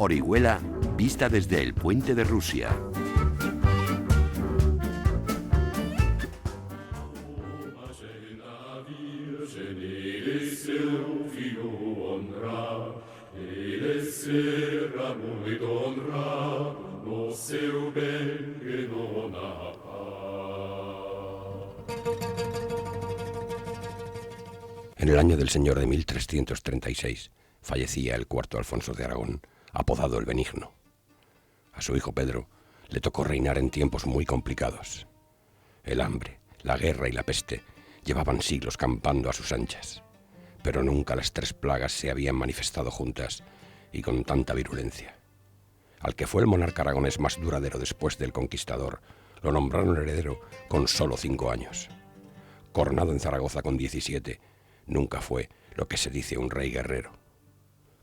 Orihuela, vista desde el puente de Rusia. En el año del Señor de 1336 fallecía el cuarto Alfonso de Aragón, apodado el Benigno. A su hijo Pedro le tocó reinar en tiempos muy complicados. El hambre, la guerra y la peste llevaban siglos campando a sus anchas, pero nunca las tres plagas se habían manifestado juntas y con tanta virulencia. Al que fue el monarca aragonés más duradero después del conquistador, lo nombraron heredero con solo 5 años. Coronado en Zaragoza con 17, nunca fue lo que se dice un rey guerrero.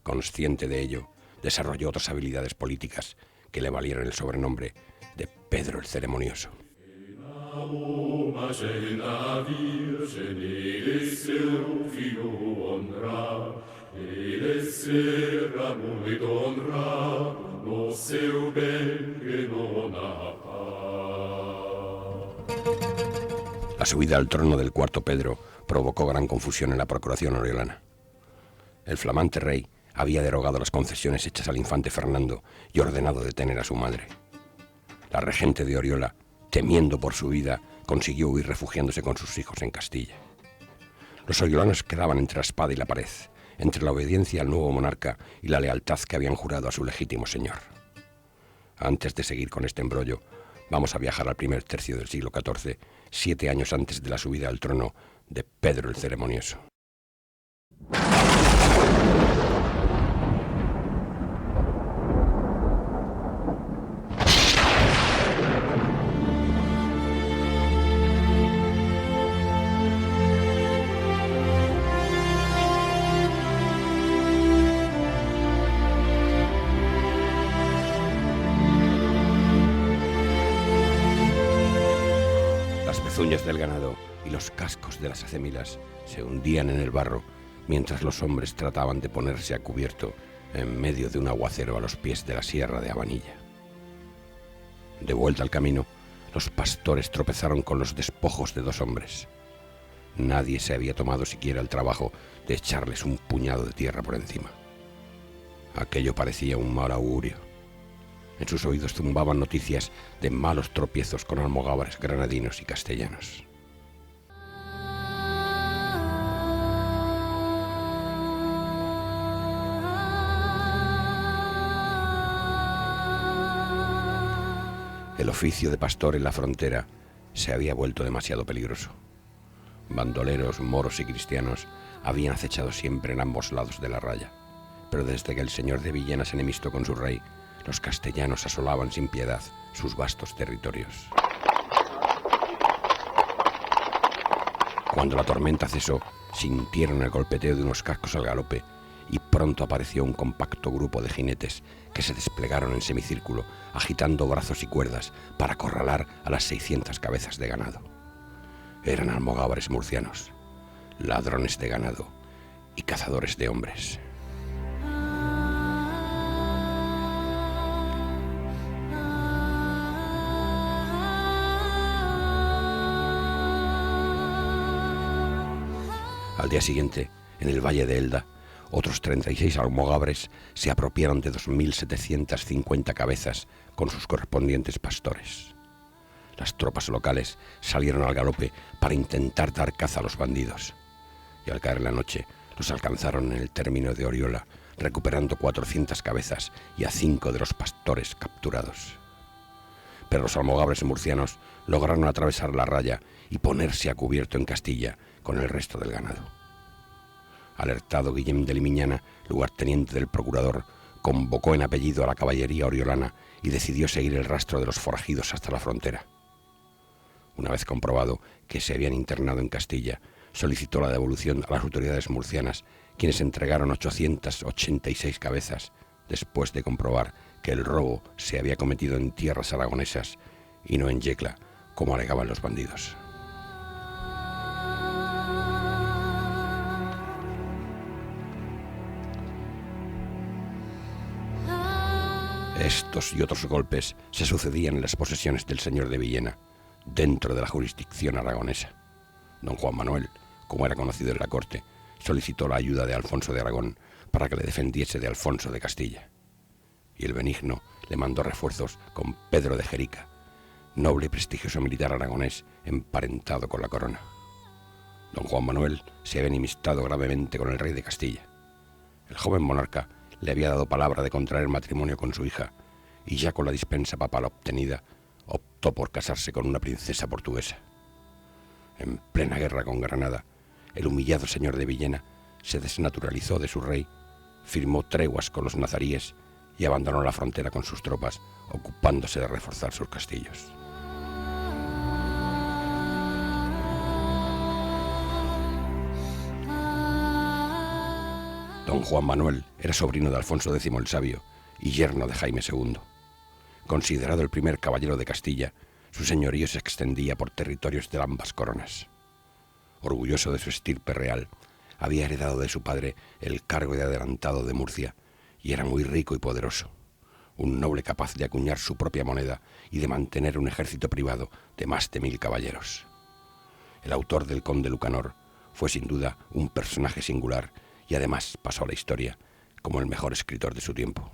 Consciente de ello, desarrolló otras habilidades políticas que le valieron el sobrenombre de Pedro el Ceremonioso. La subida al trono del cuarto Pedro provocó gran confusión en la procuración oriolana. El flamante rey había derogado las concesiones hechas al infante Fernando y ordenado detener a su madre. La regente de Oriola, temiendo por su vida, consiguió huir refugiándose con sus hijos en Castilla. Los oriolanos quedaban entre la espada y la pared, entre la obediencia al nuevo monarca y la lealtad que habían jurado a su legítimo señor. Antes de seguir con este embrollo, vamos a viajar al primer tercio del siglo XIV, 7 años antes de la subida al trono de Pedro el Ceremonioso. Las pezuñas del ganado y los cascos de las acémilas se hundían en el barro mientras los hombres trataban de ponerse a cubierto en medio de un aguacero a los pies de la sierra de Abanilla. De vuelta al camino, los pastores tropezaron con los despojos de 2 hombres. Nadie se había tomado siquiera el trabajo de echarles un puñado de tierra por encima. Aquello parecía un mal augurio. En sus oídos zumbaban noticias de malos tropiezos con almogávares granadinos y castellanos. El oficio de pastor en la frontera se había vuelto demasiado peligroso. Bandoleros, moros y cristianos habían acechado siempre en ambos lados de la raya, pero desde que el señor de Villena se enemistó con su rey, los castellanos asolaban sin piedad sus vastos territorios. Cuando la tormenta cesó, sintieron el golpeteo de unos cascos al galope y pronto apareció un compacto grupo de jinetes que se desplegaron en semicírculo, agitando brazos y cuerdas para acorralar a las 600 cabezas de ganado. Eran almogávares murcianos, ladrones de ganado y cazadores de hombres. Al día siguiente, en el valle de Elda, otros 36 almogávares se apropiaron de 2.750 cabezas con sus correspondientes pastores. Las tropas locales salieron al galope para intentar dar caza a los bandidos, y al caer la noche los alcanzaron en el término de Oriola, recuperando 400 cabezas y a 5 de los pastores capturados. Pero los almogávares murcianos lograron atravesar la raya y ponerse a cubierto en Castilla con el resto del ganado. Alertado, Guillem de Limiñana, lugarteniente del procurador, convocó en apellido a la caballería oriolana y decidió seguir el rastro de los forajidos hasta la frontera. Una vez comprobado que se habían internado en Castilla, solicitó la devolución a las autoridades murcianas, quienes entregaron 886 cabezas, después de comprobar que el robo se había cometido en tierras aragonesas y no en Yecla, como alegaban los bandidos. Estos y otros golpes se sucedían en las posesiones del señor de Villena, dentro de la jurisdicción aragonesa. Don Juan Manuel, como era conocido en la corte, solicitó la ayuda de Alfonso de Aragón para que le defendiese de Alfonso de Castilla. Y el Benigno le mandó refuerzos con Pedro de Jerica, noble y prestigioso militar aragonés emparentado con la corona. Don Juan Manuel se había enemistado gravemente con el rey de Castilla. El joven monarca le había dado palabra de contraer matrimonio con su hija, y ya con la dispensa papal obtenida, optó por casarse con una princesa portuguesa. En plena guerra con Granada, el humillado señor de Villena se desnaturalizó de su rey, firmó treguas con los nazaríes y abandonó la frontera con sus tropas, ocupándose de reforzar sus castillos. Don Juan Manuel era sobrino de Alfonso X el Sabio y yerno de Jaime II. Considerado el primer caballero de Castilla, su señorío se extendía por territorios de ambas coronas. Orgulloso de su estirpe real, había heredado de su padre el cargo de adelantado de Murcia y era muy rico y poderoso, un noble capaz de acuñar su propia moneda y de mantener un ejército privado de más de 1000 caballeros. El autor del Conde Lucanor fue sin duda un personaje singular y además pasó a la historia como el mejor escritor de su tiempo.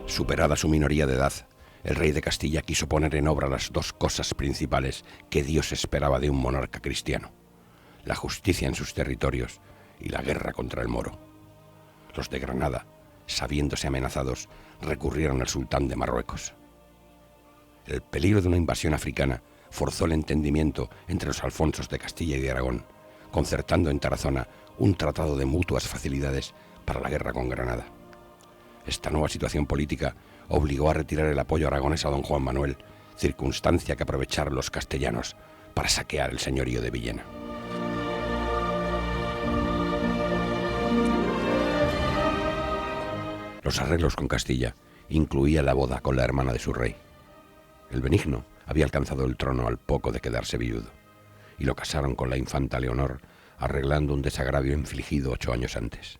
Superada su minoría de edad, el rey de Castilla quiso poner en obra las dos cosas principales que Dios esperaba de un monarca cristiano: la justicia en sus territorios y la guerra contra el moro. Los de Granada, sabiéndose amenazados, recurrieron al sultán de Marruecos. El peligro de una invasión africana forzó el entendimiento entre los Alfonsos de Castilla y de Aragón, concertando en Tarazona un tratado de mutuas facilidades para la guerra con Granada. Esta nueva situación política obligó a retirar el apoyo aragonés a don Juan Manuel, circunstancia que aprovecharon los castellanos para saquear el señorío de Villena. Los arreglos con Castilla incluían la boda con la hermana de su rey. El Benigno había alcanzado el trono al poco de quedarse viudo, y lo casaron con la infanta Leonor, arreglando un desagravio infligido 8 años antes.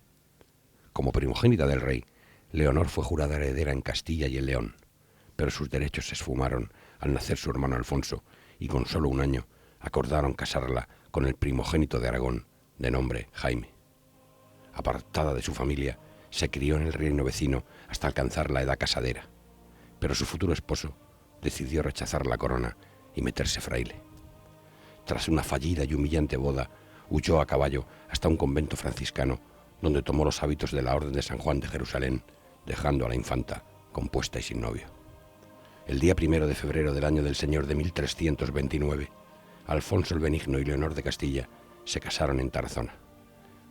Como primogénita del rey, Leonor fue jurada heredera en Castilla y en León, pero sus derechos se esfumaron al nacer su hermano Alfonso, y con solo 1 año acordaron casarla con el primogénito de Aragón, de nombre Jaime. Apartada de su familia, se crió en el reino vecino hasta alcanzar la edad casadera, pero su futuro esposo decidió rechazar la corona y meterse fraile. Tras una fallida y humillante boda, huyó a caballo hasta un convento franciscano, donde tomó los hábitos de la Orden de San Juan de Jerusalén, dejando a la infanta compuesta y sin novio. El día 1 de febrero del año del Señor de 1329, Alfonso el Benigno y Leonor de Castilla se casaron en Tarazona.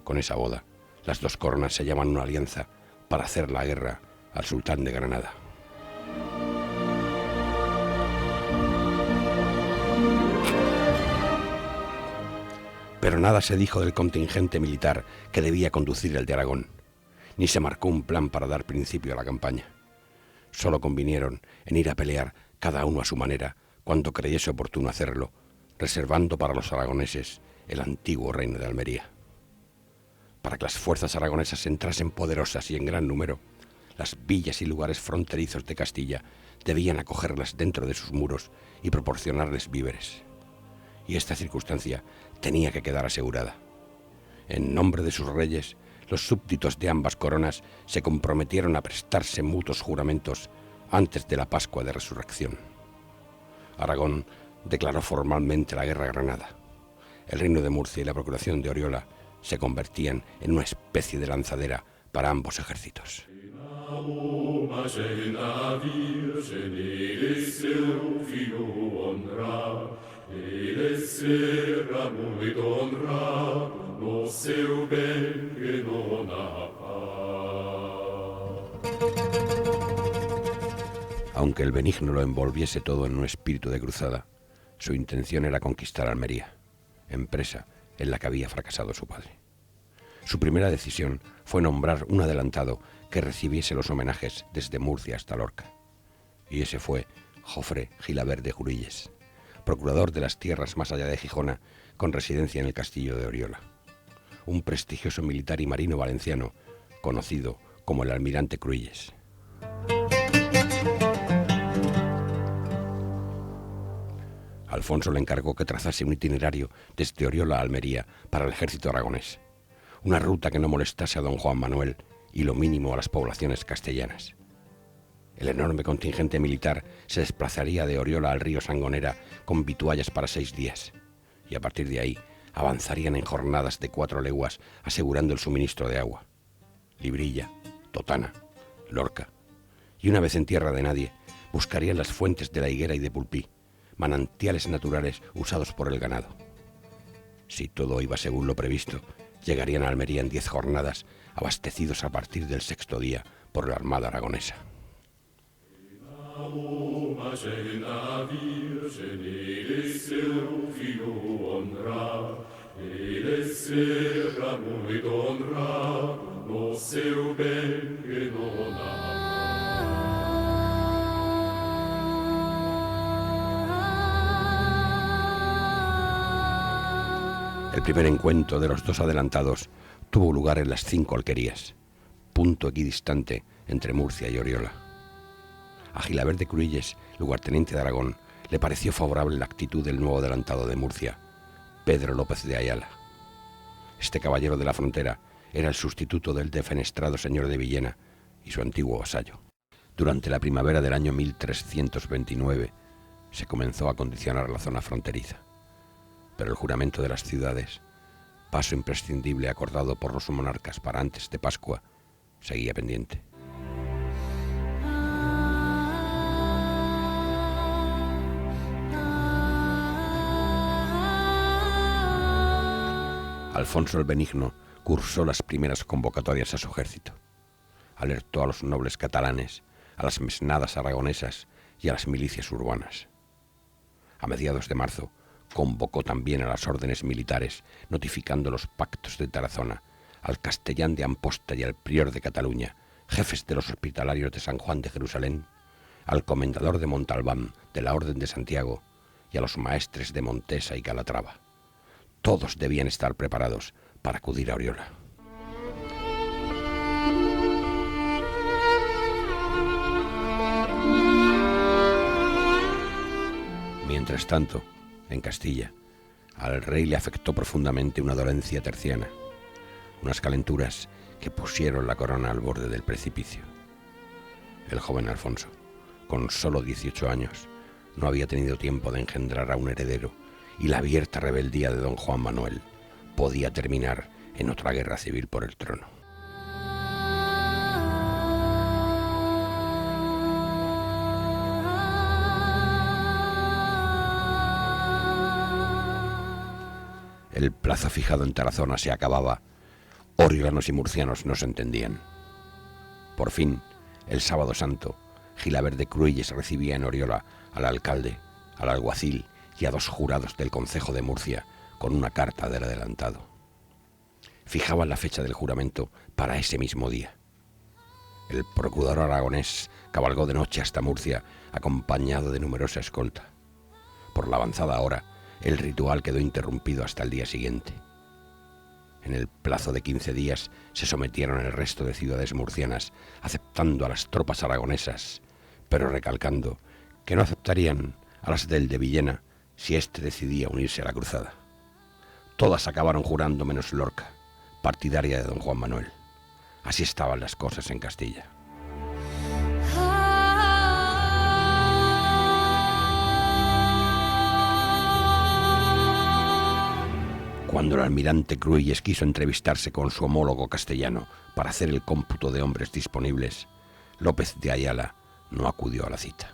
Con esa boda, las dos coronas se llaman una alianza para hacer la guerra al sultán de Granada. Pero nada se dijo del contingente militar que debía conducir el de Aragón, ni se marcó un plan para dar principio a la campaña. Solo convinieron en ir a pelear cada uno a su manera cuando creyese oportuno hacerlo, reservando para los aragoneses el antiguo reino de Almería. Para que las fuerzas aragonesas entrasen poderosas y en gran número, las villas y lugares fronterizos de Castilla debían acogerlas dentro de sus muros y proporcionarles víveres. Y esta circunstancia tenía que quedar asegurada. En nombre de sus reyes, los súbditos de ambas coronas se comprometieron a prestarse mutuos juramentos antes de la Pascua de Resurrección. Aragón declaró formalmente la guerra a Granada. El reino de Murcia y la procuración de Oriola se convertían en una especie de lanzadera para ambos ejércitos. Aunque el Benigno lo envolviese todo en un espíritu de cruzada, su intención era conquistar Almería, empresa en la que había fracasado su padre. Su primera decisión fue nombrar un adelantado que recibiese los homenajes desde Murcia hasta Lorca, y ese fue Jofre Gilabert de Cruïlles, procurador de las tierras más allá de Gijona, con residencia en el castillo de Oriola. Un prestigioso militar y marino valenciano, conocido como el almirante Cruïlles. Alfonso le encargó que trazase un itinerario desde Oriola a Almería para el ejército aragonés, una ruta que no molestase a don Juan Manuel y lo mínimo a las poblaciones castellanas. El enorme contingente militar se desplazaría de Oriola al río Sangonera con vituallas para 6 días, y a partir de ahí avanzarían en jornadas de 4 leguas asegurando el suministro de agua. Librilla, Totana, Lorca, y una vez en tierra de nadie, buscarían las fuentes de la Higuera y de Pulpí, manantiales naturales usados por el ganado. Si todo iba según lo previsto, llegarían a Almería en 10 jornadas, abastecidos a partir del 6º día por la Armada aragonesa. El primer encuentro de los dos adelantados tuvo lugar en las 5 alquerías, punto equidistante entre Murcia y Oriola. A Gilabert de Cruïlles, lugarteniente de Aragón, le pareció favorable la actitud del nuevo adelantado de Murcia, Pedro López de Ayala. Este caballero de la frontera era el sustituto del defenestrado señor de Villena y su antiguo vasallo. Durante la primavera del año 1329 se comenzó a acondicionar la zona fronteriza, pero el juramento de las ciudades, paso imprescindible acordado por los monarcas para antes de Pascua, seguía pendiente. Alfonso el Benigno cursó las primeras convocatorias a su ejército. Alertó a los nobles catalanes, a las mesnadas aragonesas y a las milicias urbanas. A mediados de marzo, convocó también a las órdenes militares, notificando los pactos de Tarazona, al castellán de Amposta y al prior de Cataluña, jefes de los hospitalarios de San Juan de Jerusalén, al comendador de Montalbán de la Orden de Santiago y a los maestres de Montesa y Calatrava. Todos debían estar preparados para acudir a Oriola. Mientras tanto, en Castilla, al rey le afectó profundamente una dolencia terciana, unas calenturas que pusieron la corona al borde del precipicio. El joven Alfonso, con solo 18 años, no había tenido tiempo de engendrar a un heredero, y la abierta rebeldía de don Juan Manuel podía terminar en otra guerra civil por el trono. El plazo fijado en Tarazona se acababa. Oriolanos y murcianos no se entendían. Por fin, el sábado santo, Gilabert de Cruïlles recibía en Oriola al alcalde, al alguacil y a 2 jurados del concejo de Murcia con una carta del adelantado. Fijaban la fecha del juramento para ese mismo día. El procurador aragonés cabalgó de noche hasta Murcia acompañado de numerosa escolta. Por la avanzada hora, el ritual quedó interrumpido hasta el día siguiente. En el plazo de 15 días se sometieron el resto de ciudades murcianas, aceptando a las tropas aragonesas, pero recalcando que no aceptarían a las del de Villena si éste decidía unirse a la cruzada. Todas acabaron jurando menos Lorca, partidaria de don Juan Manuel. Así estaban las cosas en Castilla. Cuando el almirante Cruïlles quiso entrevistarse con su homólogo castellano para hacer el cómputo de hombres disponibles, López de Ayala no acudió a la cita.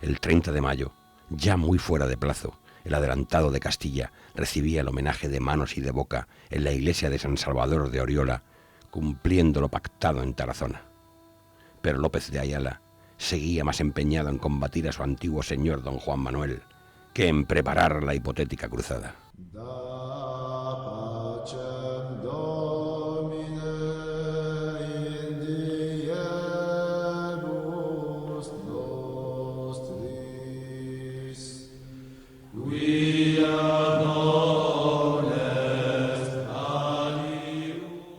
El 30 de mayo, ya muy fuera de plazo, el adelantado de Castilla recibía el homenaje de manos y de boca en la iglesia de San Salvador de Oriola, cumpliendo lo pactado en Tarazona. Pero López de Ayala seguía más empeñado en combatir a su antiguo señor don Juan Manuel que en preparar la hipotética cruzada.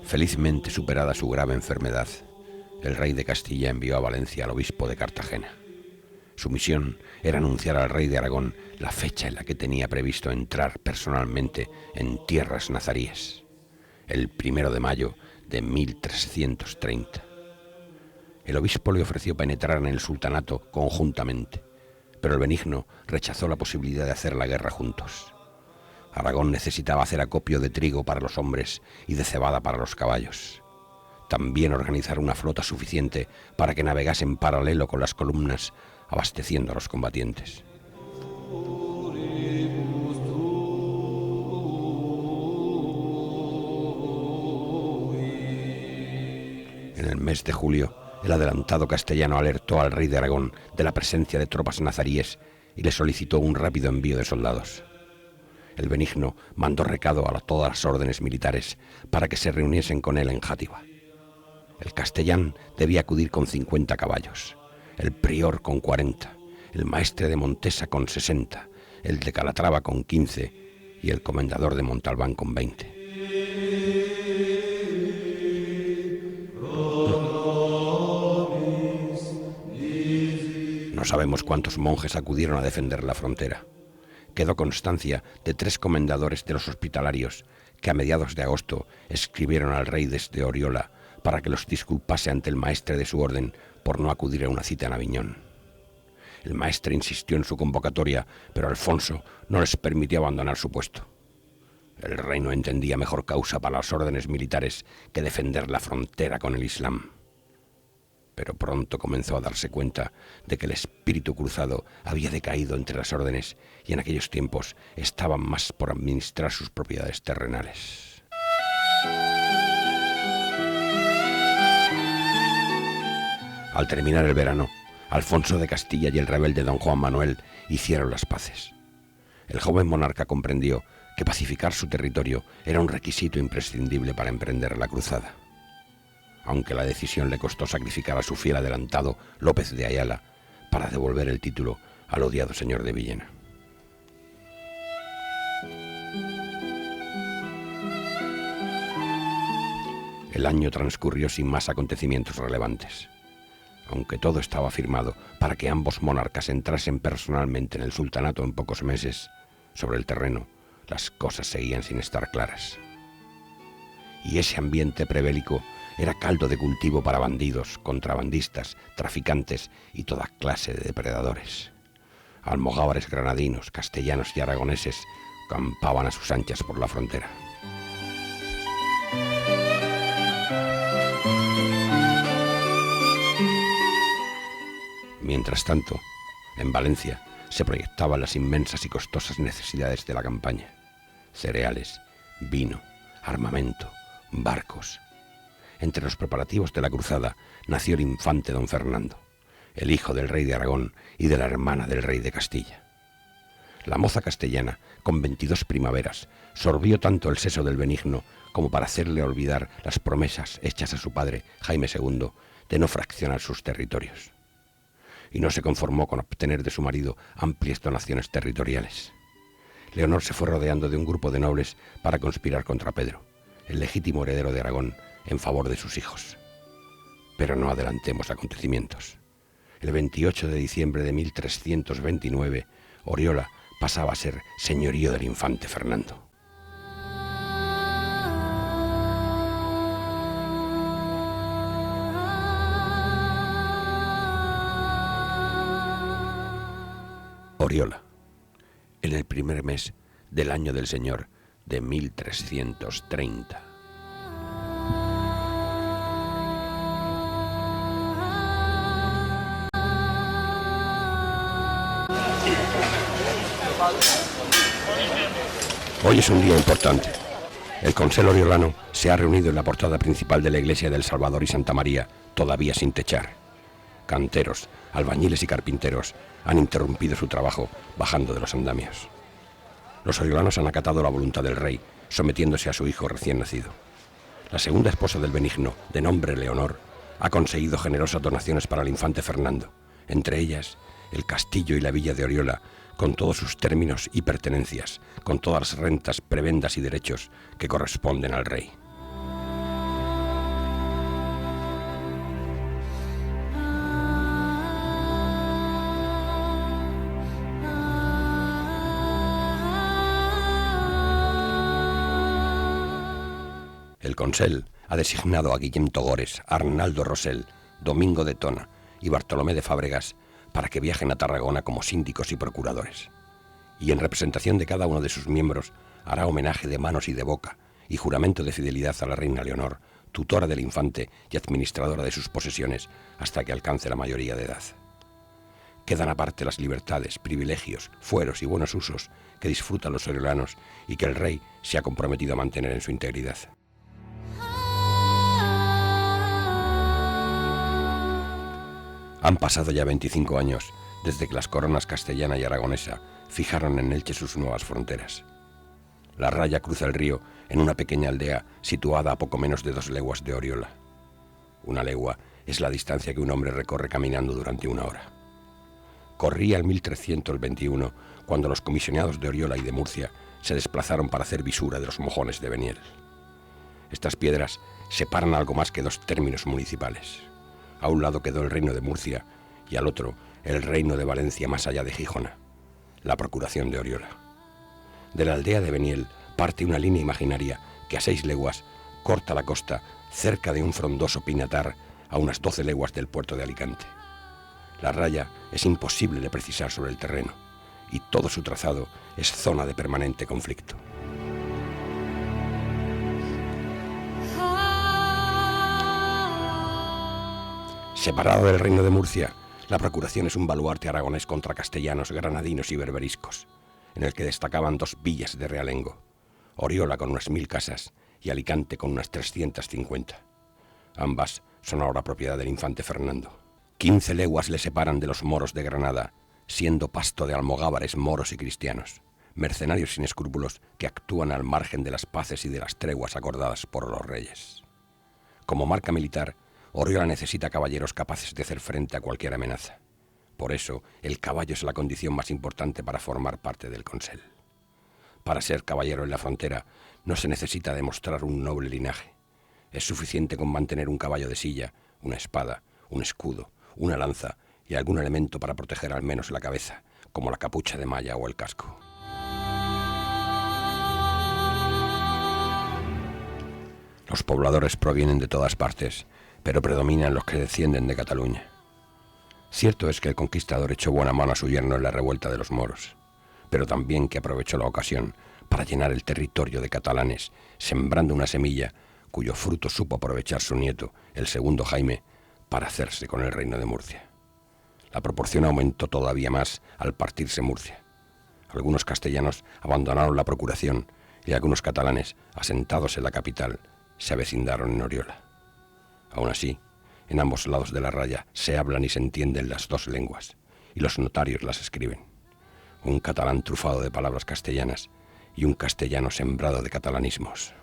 Felizmente superada su grave enfermedad, el rey de Castilla envió a Valencia al obispo de Cartagena. Su misión era anunciar al rey de Aragón la fecha en la que tenía previsto entrar personalmente en tierras nazaríes, el 1 de mayo de 1330. El obispo le ofreció penetrar en el sultanato conjuntamente, pero el Benigno rechazó la posibilidad de hacer la guerra juntos. Aragón necesitaba hacer acopio de trigo para los hombres y de cebada para los caballos. También organizar una flota suficiente para que navegase en paralelo con las columnas, abasteciendo a los combatientes. En el mes de julio, el adelantado castellano alertó al rey de Aragón de la presencia de tropas nazaríes y le solicitó un rápido envío de soldados. El Benigno mandó recado a todas las órdenes militares para que se reuniesen con él en Játiva. El castellán debía acudir con 50 caballos, el prior con 40, el maestre de Montesa con 60, el de Calatrava con 15 y el comendador de Montalbán con 20. No sabemos cuántos monjes acudieron a defender la frontera. Quedó constancia de 3 comendadores de los hospitalarios que a mediados de agosto escribieron al rey desde Oriola para que los disculpase ante el maestre de su orden por no acudir a una cita en Aviñón. El maestre insistió en su convocatoria, pero Alfonso no les permitió abandonar su puesto. El rey no entendía mejor causa para las órdenes militares que defender la frontera con el Islam. Pero pronto comenzó a darse cuenta de que el espíritu cruzado había decaído entre las órdenes y en aquellos tiempos estaban más por administrar sus propiedades terrenales. Al terminar el verano, Alfonso de Castilla y el rebelde don Juan Manuel hicieron las paces. El joven monarca comprendió que pacificar su territorio era un requisito imprescindible para emprender la cruzada. Aunque la decisión le costó sacrificar a su fiel adelantado López de Ayala para devolver el título al odiado señor de Villena. El año transcurrió sin más acontecimientos relevantes. Aunque todo estaba firmado para que ambos monarcas entrasen personalmente en el sultanato en pocos meses, sobre el terreno las cosas seguían sin estar claras. Y ese ambiente prebélico era caldo de cultivo para bandidos, contrabandistas, traficantes y toda clase de depredadores. Almogávares granadinos, castellanos y aragoneses campaban a sus anchas por la frontera. Mientras tanto, en Valencia se proyectaban las inmensas y costosas necesidades de la campaña: cereales, vino, armamento, barcos. Entre los preparativos de la cruzada nació el infante don Fernando, el hijo del rey de Aragón y de la hermana del rey de Castilla. La moza castellana, con 22 primaveras, sorbió tanto el seso del Benigno como para hacerle olvidar las promesas hechas a su padre, Jaime II, de no fraccionar sus territorios. Y no se conformó con obtener de su marido amplias donaciones territoriales. Leonor se fue rodeando de un grupo de nobles para conspirar contra Pedro, el legítimo heredero de Aragón, en favor de sus hijos. Pero no adelantemos acontecimientos. El 28 de diciembre de 1329, Oriola pasaba a ser señorío del infante Fernando. Oriola, en el primer mes del año del Señor de 1330. Hoy es un día importante. El Consell oriolano se ha reunido en la portada principal de la iglesia del Salvador y Santa María, todavía sin techar. Canteros, albañiles y carpinteros han interrumpido su trabajo bajando de los andamios. Los oriolanos han acatado la voluntad del rey, sometiéndose a su hijo recién nacido. La segunda esposa del Benigno, de nombre Leonor, ha conseguido generosas donaciones para el infante Fernando, entre ellas el castillo y la villa de Oriola, con todos sus términos y pertenencias, con todas las rentas, prebendas y derechos que corresponden al rey. El Consell ha designado a Guillem Togores, Arnaldo Rosell, Domingo de Tona y Bartolomé de Fábregas para que viajen a Tarragona como síndicos y procuradores. Y en representación de cada uno de sus miembros hará homenaje de manos y de boca y juramento de fidelidad a la reina Leonor, tutora del infante y administradora de sus posesiones hasta que alcance la mayoría de edad. Quedan aparte las libertades, privilegios, fueros y buenos usos que disfrutan los oriolanos y que el rey se ha comprometido a mantener en su integridad. Han pasado ya 25 años desde que las coronas castellana y aragonesa fijaron en Elche sus nuevas fronteras. La raya cruza el río en una pequeña aldea situada a poco menos de 2 leguas de Oriola. Una legua es la distancia que un hombre recorre caminando durante 1 hora. Corría el 1321 cuando los comisionados de Oriola y de Murcia se desplazaron para hacer visura de los mojones de Beniel. Estas piedras separan algo más que 2 términos municipales. A un lado quedó el reino de Murcia y al otro el reino de Valencia más allá de Gijona, la procuración de Oriola. De la aldea de Beniel parte una línea imaginaria que a 6 leguas corta la costa cerca de un frondoso pinatar a unas 12 leguas del puerto de Alicante. La raya es imposible de precisar sobre el terreno y todo su trazado es zona de permanente conflicto. Separada del reino de Murcia, la procuración es un baluarte aragonés contra castellanos, granadinos y berberiscos, en el que destacaban 2 villas de realengo, Oriola con unas 1000 casas y Alicante con unas 350. Ambas son ahora propiedad del infante Fernando. 15 leguas le separan de los moros de Granada, siendo pasto de almogávares moros y cristianos, mercenarios sin escrúpulos que actúan al margen de las paces y de las treguas acordadas por los reyes. Como marca militar, Oriola necesita caballeros capaces de hacer frente a cualquier amenaza. Por eso, el caballo es la condición más importante para formar parte del Consell. Para ser caballero en la frontera, no se necesita demostrar un noble linaje. Es suficiente con mantener un caballo de silla, una espada, un escudo, una lanza y algún elemento para proteger al menos la cabeza, como la capucha de malla o el casco. Los pobladores provienen de todas partes, pero predominan los que descienden de Cataluña. Cierto es que el conquistador echó buena mano a su yerno en la revuelta de los moros, pero también que aprovechó la ocasión para llenar el territorio de catalanes, sembrando una semilla cuyo fruto supo aprovechar su nieto, el segundo Jaime, para hacerse con el reino de Murcia. La proporción aumentó todavía más al partirse Murcia. Algunos castellanos abandonaron la procuración y algunos catalanes, asentados en la capital, se avecindaron en Oriola. Aún así, en ambos lados de la raya se hablan y se entienden las 2 lenguas, y los notarios las escriben. Un catalán trufado de palabras castellanas y un castellano sembrado de catalanismos.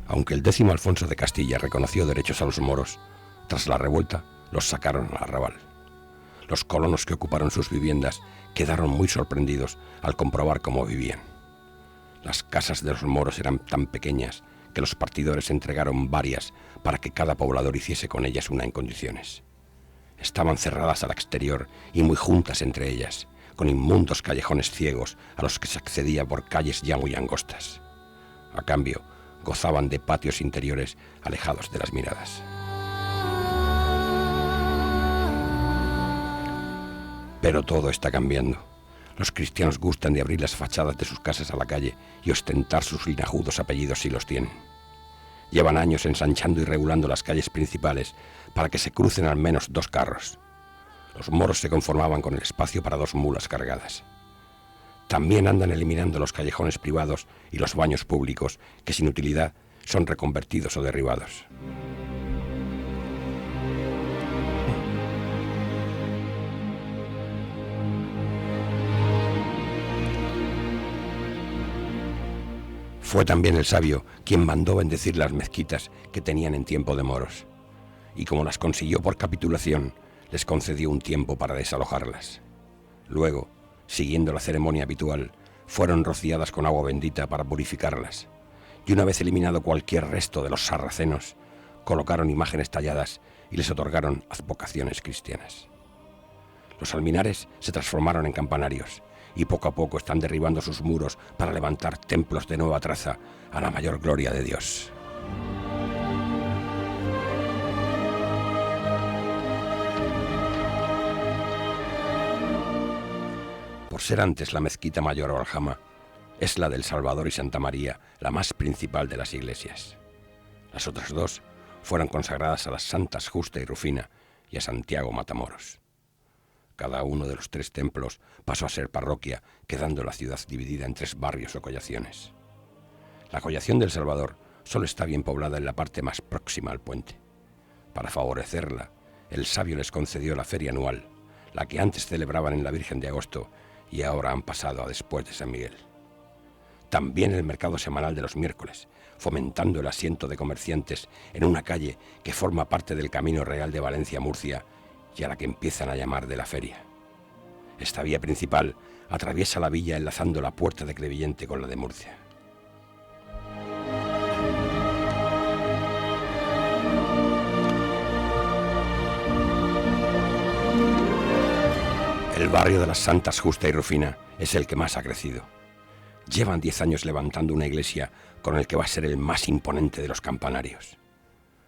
Aunque el 10º Alfonso de Castilla reconoció derechos a los moros, tras la revuelta los sacaron al arrabal. Los colonos que ocuparon sus viviendas quedaron muy sorprendidos al comprobar cómo vivían. Las casas de los moros eran tan pequeñas que los partidores entregaron varias para que cada poblador hiciese con ellas una en condiciones. Estaban cerradas al exterior y muy juntas entre ellas, con inmundos callejones ciegos a los que se accedía por calles ya muy angostas. A cambio, gozaban de patios interiores alejados de las miradas. Pero todo está cambiando. Los cristianos gustan de abrir las fachadas de sus casas a la calle y ostentar sus linajudos apellidos si los tienen. Llevan años ensanchando y regulando las calles principales para que se crucen al menos 2 carros. Los moros se conformaban con el espacio para 2 mulas cargadas. También andan eliminando los callejones privados y los baños públicos que sin utilidad son reconvertidos o derribados. Fue también el sabio quien mandó bendecir las mezquitas que tenían en tiempo de moros, y como las consiguió por capitulación, les concedió un tiempo para desalojarlas. Luego, siguiendo la ceremonia habitual, fueron rociadas con agua bendita para purificarlas, y una vez eliminado cualquier resto de los sarracenos, colocaron imágenes talladas y les otorgaron advocaciones cristianas. Los alminares se transformaron en campanarios, y poco a poco están derribando sus muros para levantar templos de nueva traza a la mayor gloria de Dios. Por ser antes la mezquita mayor o aljama, es la del Salvador y Santa María la más principal de las iglesias. Las otras dos fueron consagradas a las santas Justa y Rufina y a Santiago Matamoros. Cada uno de los tres templos pasó a ser parroquia, quedando la ciudad dividida en 3 barrios o collaciones. La collación del Salvador solo está bien poblada en la parte más próxima al puente. Para favorecerla, el sabio les concedió la feria anual, la que antes celebraban en la Virgen de Agosto y ahora han pasado a después de San Miguel. También el mercado semanal de los miércoles, fomentando el asiento de comerciantes en una calle que forma parte del Camino Real de Valencia-Murcia y a la que empiezan a llamar de la feria. Esta vía principal atraviesa la villa enlazando la puerta de Crevillente con la de Murcia. El barrio de las Santas Justa y Rufina es el que más ha crecido. Llevan 10 años levantando una iglesia con el que va a ser el más imponente de los campanarios.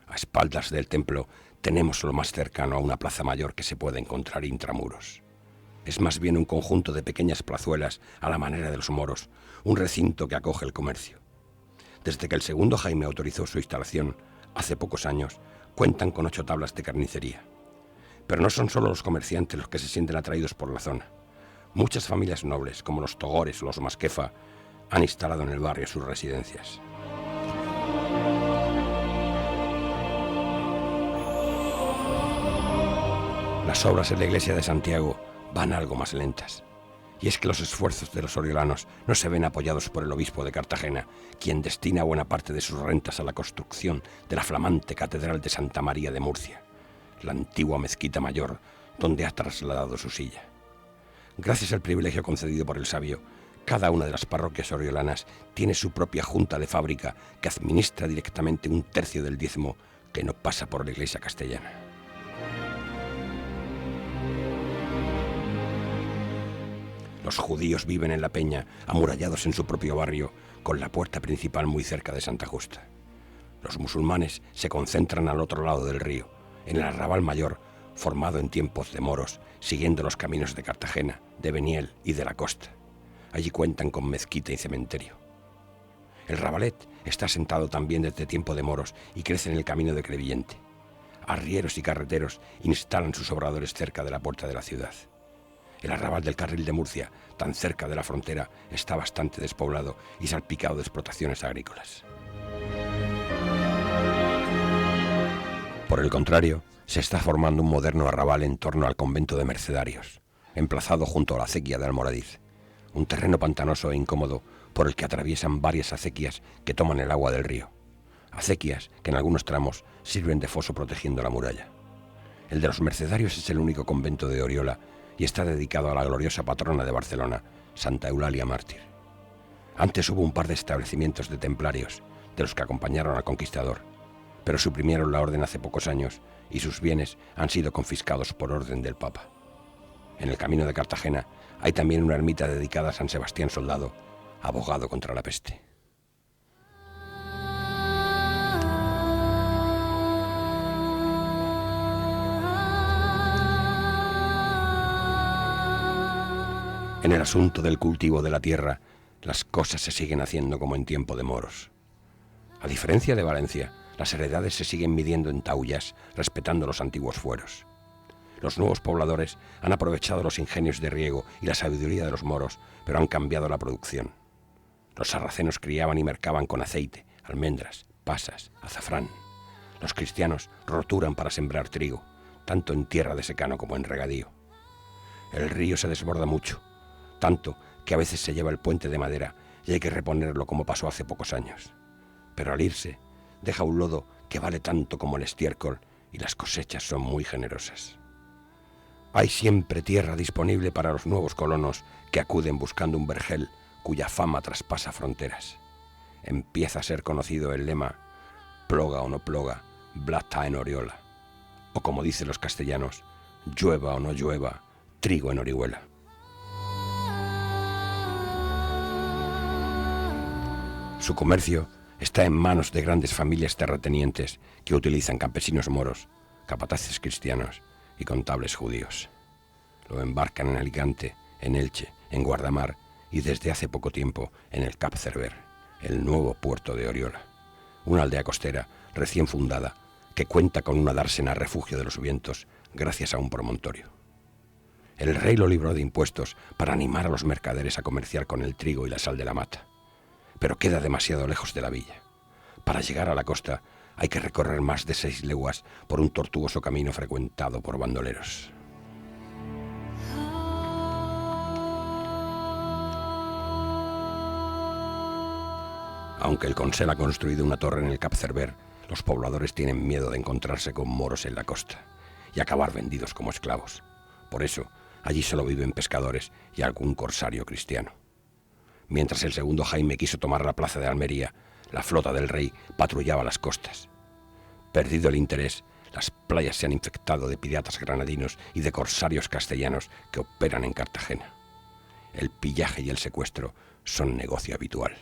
A espaldas del templo tenemos lo más cercano a una plaza mayor que se puede encontrar intramuros. Es más bien un conjunto de pequeñas plazuelas a la manera de los moros, un recinto que acoge el comercio. Desde que el segundo Jaime autorizó su instalación, hace pocos años, cuentan con 8 tablas de carnicería. Pero no son solo los comerciantes los que se sienten atraídos por la zona. Muchas familias nobles, como los Togores o los Masquefa, han instalado en el barrio sus residencias. Las obras en la iglesia de Santiago van algo más lentas. Y es que los esfuerzos de los oriolanos no se ven apoyados por el obispo de Cartagena, quien destina buena parte de sus rentas a la construcción de la flamante Catedral de Santa María de Murcia, la antigua mezquita mayor donde ha trasladado su silla. Gracias al privilegio concedido por el sabio, cada una de las parroquias oriolanas tiene su propia junta de fábrica que administra directamente 1/3 del diezmo que no pasa por la iglesia castellana. Los judíos viven en la peña, amurallados en su propio barrio, con la puerta principal muy cerca de Santa Justa. Los musulmanes se concentran al otro lado del río, en el arrabal mayor, formado en tiempos de moros, siguiendo los caminos de Cartagena, de Beniel y de la costa. Allí cuentan con mezquita y cementerio. El Rabalet está asentado también desde tiempo de moros y crece en el camino de Crevillente. Arrieros y carreteros instalan sus obradores cerca de la puerta de la ciudad. El arrabal del Carril de Murcia, tan cerca de la frontera, está bastante despoblado y salpicado de explotaciones agrícolas. Por el contrario, se está formando un moderno arrabal en torno al convento de Mercedarios, emplazado junto a la acequia de Almoradiz, un terreno pantanoso e incómodo por el que atraviesan varias acequias que toman el agua del río, acequias que en algunos tramos sirven de foso protegiendo la muralla. El de los Mercedarios es el único convento de Oriola y está dedicado a la gloriosa patrona de Barcelona, Santa Eulalia Mártir. Antes hubo un par de establecimientos de templarios, de los que acompañaron al conquistador, pero suprimieron la orden hace pocos años y sus bienes han sido confiscados por orden del Papa. En el camino de Cartagena hay también una ermita dedicada a San Sebastián Soldado, abogado contra la peste. En el asunto del cultivo de la tierra, las cosas se siguen haciendo como en tiempo de moros. A diferencia de Valencia, las heredades se siguen midiendo en taullas, respetando los antiguos fueros. Los nuevos pobladores han aprovechado los ingenios de riego y la sabiduría de los moros, pero han cambiado la producción. Los sarracenos criaban y mercaban con aceite, almendras, pasas, azafrán. Los cristianos roturan para sembrar trigo, tanto en tierra de secano como en regadío. El río se desborda mucho, tanto que a veces se lleva el puente de madera y hay que reponerlo como pasó hace pocos años. Pero al irse, deja un lodo que vale tanto como el estiércol y las cosechas son muy generosas. Hay siempre tierra disponible para los nuevos colonos que acuden buscando un vergel cuya fama traspasa fronteras. Empieza a ser conocido el lema «Ploga o no ploga, blata en Oriola», o como dicen los castellanos, «Llueva o no llueva, trigo en Orihuela». Su comercio está en manos de grandes familias terratenientes que utilizan campesinos moros, capataces cristianos y contables judíos. Lo embarcan en Alicante, en Elche, en Guardamar y desde hace poco tiempo en el Cap Cerver, el nuevo puerto de Oriola, una aldea costera recién fundada que cuenta con una dársena refugio de los vientos gracias a un promontorio. El rey lo libró de impuestos para animar a los mercaderes a comerciar con el trigo y la sal de la mata, pero queda demasiado lejos de la villa. Para llegar a la costa hay que recorrer más de 6 leguas por un tortuoso camino frecuentado por bandoleros. Aunque el Consell ha construido una torre en el Cap Cerver, los pobladores tienen miedo de encontrarse con moros en la costa y acabar vendidos como esclavos. Por eso, allí solo viven pescadores y algún corsario cristiano. Mientras el segundo Jaime quiso tomar la plaza de Almería, la flota del rey patrullaba las costas. Perdido el interés, las playas se han infectado de piratas granadinos y de corsarios castellanos que operan en Cartagena. El pillaje y el secuestro son negocio habitual.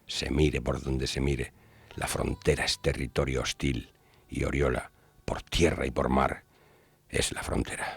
Se mire por donde se mire, la frontera es territorio hostil y Oriola, por tierra y por mar, es la frontera.